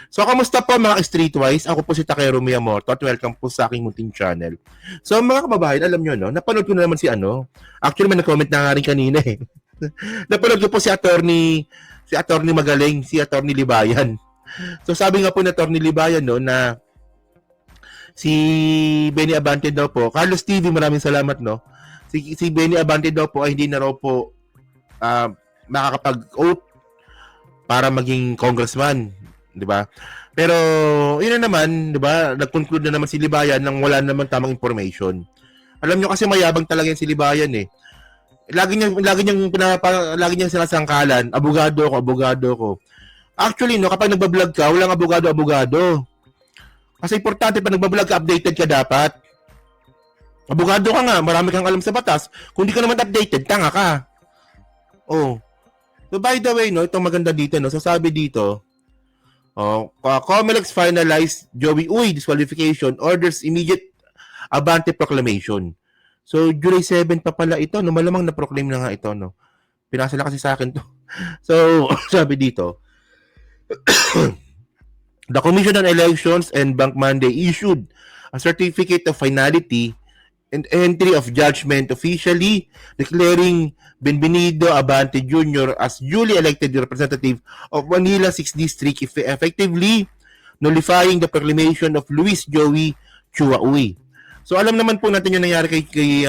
So, kamusta po mga Streetwise? Ako po si Takero Miyamoto at welcome po sa aking munting channel. So, mga kababayan, alam nyo, no? Napanood ko na naman si ano. Actually, may nag-comment na nga rin kanina eh. Napanood ko po si attorney magaling, si attorney Libayan. So, sabi nga po ni attorney Libayan, no, na si Benny Abante daw po, Carlos TV, maraming salamat, no? Si Benny Abante daw po ay hindi na raw po makakapag-oath para maging congressman, 'di ba? Pero yun na naman, 'di ba? Nag-conclude na naman si Libayan nang wala naman tamang information. Alam nyo kasi mayabang talaga yan si Libayan eh. Lagi niyang sinasangkalan, abogado ko. Actually, no, kapag nagba-vlog ka, walang abogado. Kasi importante pa nagba-vlog ka, updated ka dapat. Abogado ka nga, marami kang alam sa batas. Kung di ka naman updated, tanga ka. Oh. So by the way, no, itong maganda dito, no, sasabi dito, COMELEC finalized Joey Uy disqualification, orders immediate Abante proclamation. So July 7 pa pala ito, no, malamang na-proclaim na nga ito, no. Pinasa na kasi sa akin to. So, sabi dito, the Commission on Elections and Bank Monday issued a certificate of finality and entry of judgment officially declaring Benvenido Abante Jr. as duly elected representative of Manila 6th District, effectively nullifying the proclamation of Luis Joey Chua Uy. So alam naman po natin yung nangyari kay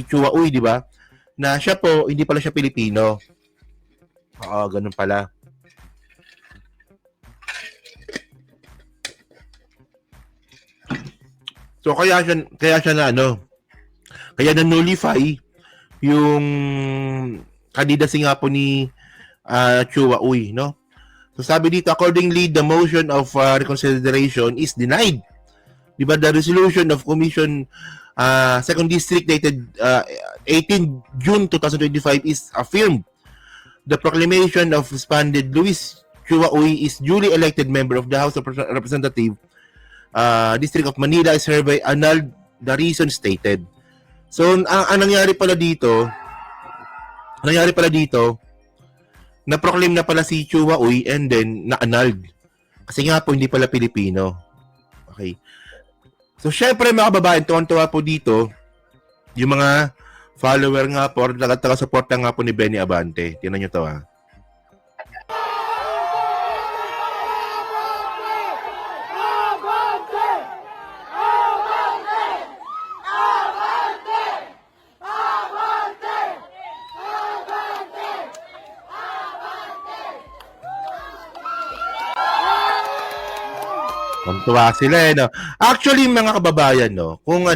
Chua Uy, di ba? Na siya po, hindi pala siya Pilipino. Oo, ganun pala. So kaya siya na kaya na-nullify yung candidacy nga po ni Chua Uy, no? So sabi dito, accordingly, the motion of reconsideration is denied. Diba, the resolution of Commission 2nd District dated 18 June 2025 is affirmed. The proclamation of suspended Luis Chua Uy is duly elected member of the House of Representatives District of Manila is hereby annulled, the reason stated. So, ang nangyari pala dito, na-proclaim na pala si Chua Uy and then na-annulled. Kasi nga po, hindi pala Pilipino. Okay. So, syempre mga kababayan, tuwan-tuwa po dito, yung mga follower nga po, taga-support nga po ni Benny Abante. Tingnan nyo to ha. Tuwa sila no. Actually mga kababayan no, kung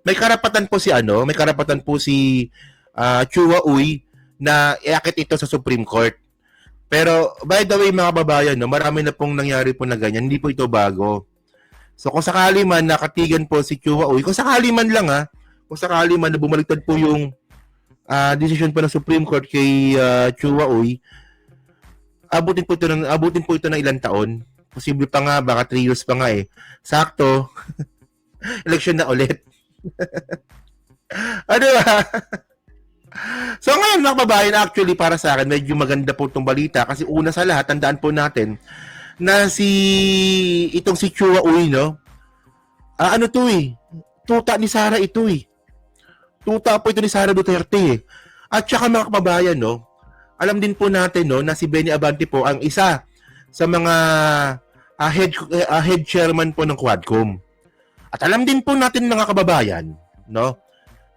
may karapatan po si Chua Uy na iakit ito sa Supreme Court. Pero by the way mga kababayan no, marami na pong nangyari po na ganyan, hindi po ito bago. So kung sakali man nakatigan po si Chua Uy, kung sakali man lang kung sakali man na bumaliktad po yung decision po ng Supreme Court kay Chua Uy, abutin po ito ng ilang taon. Posible pa nga, baka 3 years pa nga eh. Sakto. Election na ulit. Ano ba? So ngayon mga kababayan, actually para sa akin, medyo maganda po itong balita kasi una sa lahat, tandaan po natin na itong si Chua Uy, no? Tuta ni Sara ito eh. Tuta po ito ni Sara Duterte eh. At saka mga kababayan, no? Alam din po natin, no, na si Benny Abante po ang isa sa mga head chairman po ng Quadcom. At alam din po natin mga kababayan, no,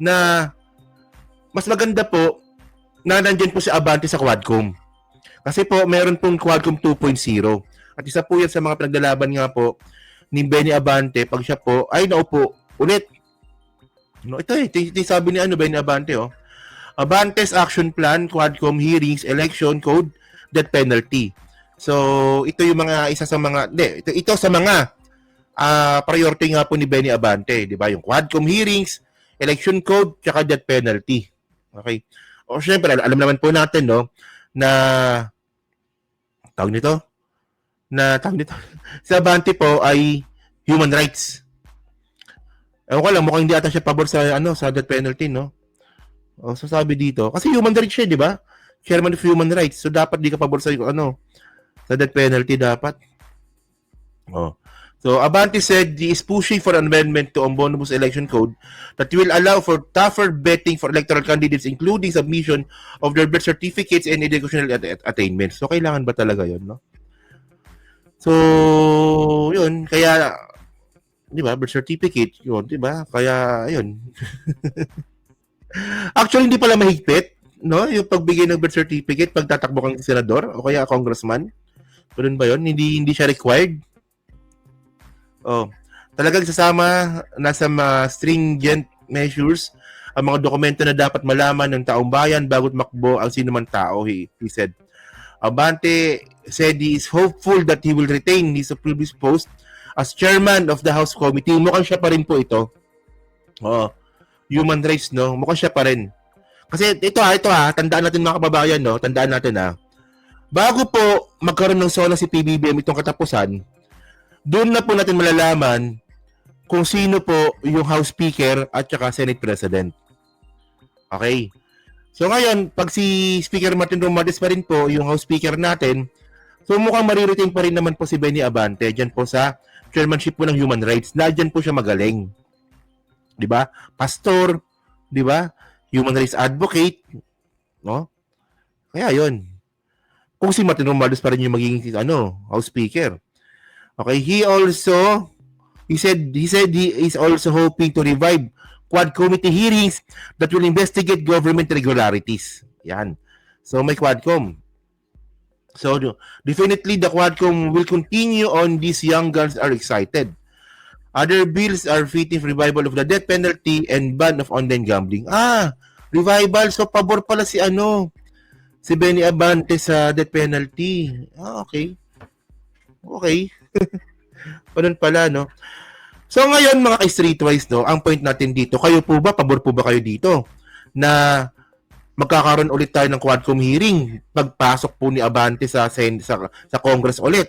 na mas maganda po na nandiyan po si Abante sa Quadcom. Kasi po meron pong Quadcom 2.0. At isa po yan sa mga pinaglalaban nga po ni Benny Abante pag siya po ay naupo ulit. No, ito sabi ni Benny Abante Abante's action plan, Quadcom hearings, election code, death penalty. So, ito yung isa sa mga ito sa mga priority nga po ni Benny Abante, di ba? Yung Quadcom hearings, election code, tsaka death penalty. Okay? O syempre, alam naman po natin, no, na tawag nito, si Abante po ay human rights. Ewan ko lang, mukhang hindi ata siya pabor sa death penalty, no? O, so sabi dito, kasi human rights siya, di ba? Chairman of Human Rights. So, dapat di ka pabor sa sa death penalty dapat. Oh. So, Abante said he is pushing for an amendment to Omnibus Election Code that will allow for tougher betting for electoral candidates, including submission of their birth certificates and educational attainments. So, kailangan ba talaga yun, no? So, yun. Kaya, di ba, birth certificate, yun, di ba? Kaya, yun. Actually, hindi pala mahigpit, no? Yung pagbigay ng birth certificate pag tatakbo kang senador o kaya congressman. Ganun ba yun? Hindi siya required. Oh, talagang sasama nasa mga stringent measures ang mga dokumento na dapat malaman ng taong bayan bago makbo ang sinuman tao, he said. Abante said he is hopeful that he will retain his previous post as chairman of the House Committee. Mukhang siya pa rin po ito. Oh, human rights, no? Mukhang siya pa rin. Kasi ito tandaan natin mga kababayan, no? Tandaan natin bago po magkaroon ng SONA si PBBM itong katapusan, doon na po natin malalaman kung sino po yung House Speaker at saka Senate President. Okay. So ngayon, pag si Speaker Martin Romualdez pa rin po yung House Speaker natin, so mukhang maririting pa rin naman po si Benny Abante dyan po sa chairmanship po ng Human Rights. Dyan po siya magaling. Di ba? Pastor, di ba? Human Rights Advocate, no? Kaya yun. Kung si Martin Romualdez pa rin yung magiging House Speaker. Okay, he said he is also hoping to revive Quad Committee hearings that will investigate government irregularities. Yan. So may Quadcom. So definitely the Quadcom will continue on. These young guns are excited. Other bills are fitting for revival of the death penalty and ban of online gambling. Revival. So pabor pala si Benny Abante sa death penalty. Okay. Okay. Ganun pala, no? So ngayon mga ka-streetwise, no, ang point natin dito, kayo po ba, pabor po ba kayo dito na magkakaroon ulit tayo ng Quadcom hearing pagpasok po ni Abante sa Congress ulit?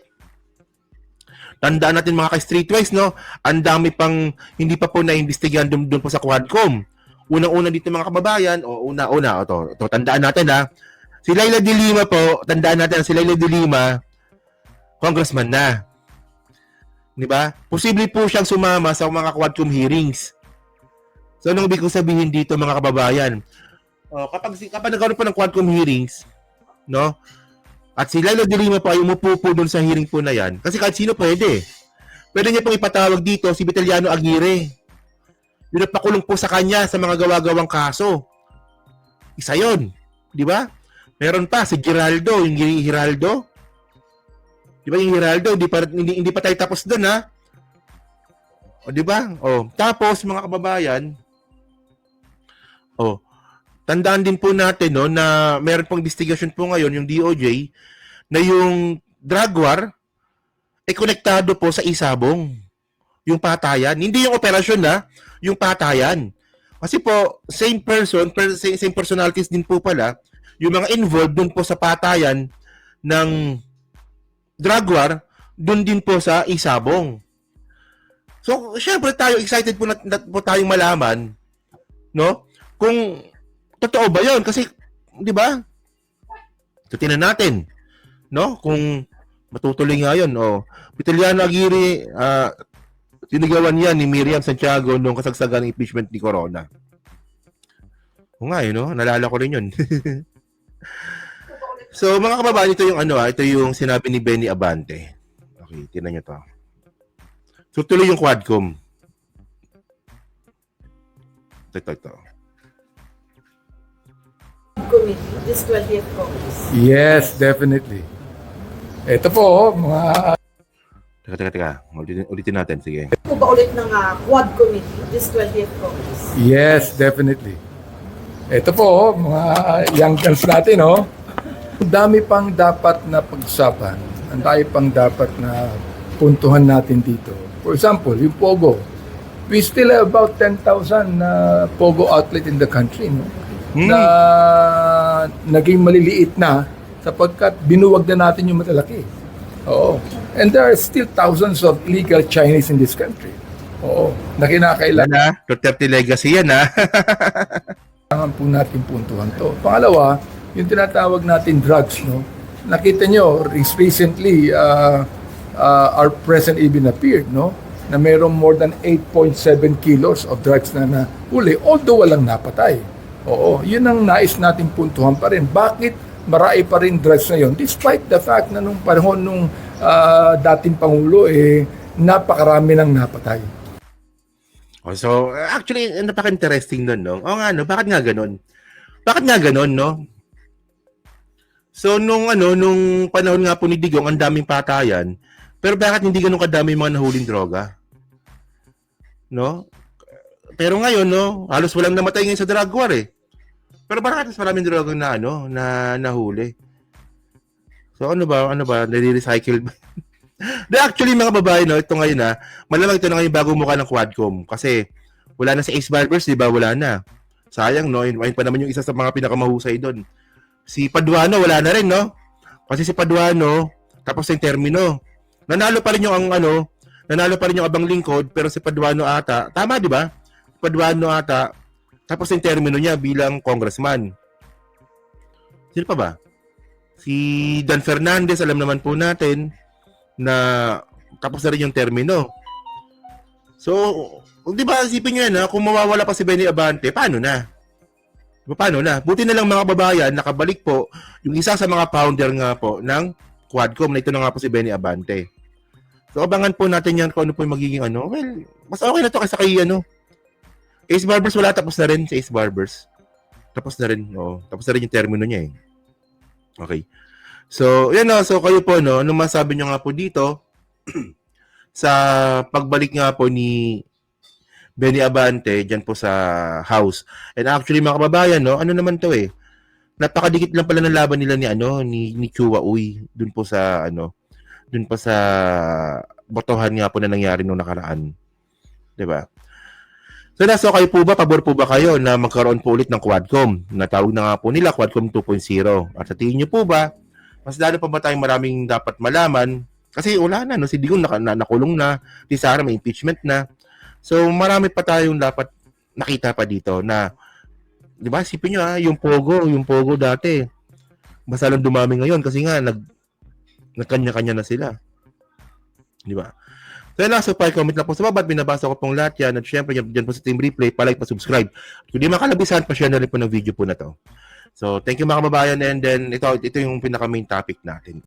Tandaan natin mga ka-streetwise, no, ang dami pang hindi pa po naimbestigahan doon po sa Quadcom. Unang-una dito mga kababayan, to tandaan natin si Laila de Lima po, tandaan natin si Laila de Lima, congressman na. Di ba? Posible po siyang sumama sa mga Quadcom hearings. So, anong ibig kong sabihin dito mga kababayan? Kapag nagkaroon po ng Quadcom hearings, no? At si Laila de Lima po ay umupo po doon sa hearing po na yan. Kasi kahit sino pwede. Pwede niya pong ipatawag dito si Vitaliano Aguirre. Yun ang pakulong po sa kanya sa mga gawa-gawang kaso. Isa yun. Di ba? Meron pa si Giraldo, yung Giraldo. Di ba yung Giraldo, hindi pa tayo tapos doon O di ba? Tapos mga kababayan, tandaan din po natin na meron pong investigation po ngayon yung DOJ na yung drug war ay konektado po sa isabong. Yung patayan, hindi yung operasyon yung patayan. Kasi po same personalities din po pala yung mga involved dun po sa patayan ng drug war, dun din po sa isabong. So, syempre tayo, excited po po tayong malaman, no? Kung totoo ba yun? Kasi, di ba? So, tingnan natin, no? Kung matutuloy nga yun, Vitaliano Aguirre, sinigawan yan ni Miriam Santiago nung kasagsagan ng impeachment ni Corona. O nga, no? Nalala ko rin yun. So, mga kababayan, ito yung ito yung sinabi ni Benny Abante. Okay, tingnan niyo to. So, tuloy yung Quadcom. Ito. Committee, this 20th Congress. Yes, definitely. Ito po, mga... Teka. Ulitin natin, sige. Po ba ulit ng Quad Committee, this 20th Congress? Yes, definitely. Ito po, mga young guns natin, Ang dami pang dapat na pag-usapan. Ang dami pang dapat na puntuhan natin dito. For example, yung Pogo. We still have about 10,000 na Pogo outlet in the country, na naging maliliit na sapagkat binuwag na natin yung malalaki. Oo. And there are still thousands of illegal Chinese in this country. Oo. Na kinakailangan. Duterte legacy yan, Kailangan po natin puntuhan to. Pangalawa, yung tinatawag natin drugs, Nakita nyo, recently, our president even appeared, no? Na mayroong more than 8.7 kilos of drugs na nahuli, although walang napatay. Oo, yun ang nais nating puntuhan pa rin. Bakit marami pa rin drugs na yun? Despite the fact na nung panahon nung dating Pangulo, napakarami ng napatay. Oh, so, actually, napaka-interesting nun, no? O nga, no? Bakit nga ganun? Bakit nga ganun, no? So, nung panahon nga po ni Digong, ang daming patayan, pero bakit hindi ganun kadami mga nahuling droga? No? Pero ngayon, no, halos walang namatay ngayon sa drug war, eh. Pero bakit mas maraming droga na, na nahuli? So, ano ba, nare-recycle ba? Actually, mga babae, no, ito ngayon, malamang ito na ngayon bagong mukha ng Quadcom. Kasi, wala na si Ace Barbers, di ba? Wala na. Sayang, no? Ayun pa naman yung isa sa mga pinakamahusay doon. Si Paduano, wala na rin, no? Kasi si Paduano, tapos yung Termino. Nanalo pa rin yung nanalo pa rin yung Abang Lingkod, pero si Paduano ata, tama, di ba? Paduano ata, tapos yung Termino niya bilang congressman. Sino pa ba? Si Dan Fernandez, alam naman po natin, na tapos na rin yung Termino. So, di ba, isipin nyo yan, kung mawawala pa si Benny Abante, paano na? Paano na? Buti na lang mga babayan, nakabalik po yung isa sa mga founder nga po ng Quadcom, na ito na nga po si Benny Abante. So, abangan po natin yan kung ano po yung magiging well, mas okay na to kaysa kay Ace Barbers, wala, tapos na rin si Ace Barbers. Tapos na rin, tapos na rin yung Termino niya, eh. Okay. So, yan, so kayo po, no, ano masabi nyo nga po dito sa pagbalik nga po ni Benny Abante dyan po sa House. And actually, mga kababayan, no, ano naman to, napakadikit lang pala ng laban nila ni Chua Uy dun po sa dun pa sa botohan nga po na nangyari nung nakaraan. 'Di ba? So kayo po ba, pabor po ba kayo na magkaroon po ulit ng Quadcom? Natawag na nga po nila Quadcom 2.0. At sa tingin niyo po ba, mas lalo pa ba tayong maraming dapat malaman? Kasi wala na, no? Si Digong nakulong na, si Sara may impeachment na. So marami pa tayong dapat nakita pa dito na, di ba, sipin nyo yung Pogo dati, basta lang dumami ngayon kasi nga nagkanya-kanya na sila. Di ba? So yun lang, so comment na po sa baba at binabasa ko pong lahat yan. At syempre, dyan po sa Team Replay, palike, pa-subscribe. Kung di makalabisan, pa-share na rin po ng video po na to. So, thank you mga kababayan, and then ito yung pinaka-main topic natin.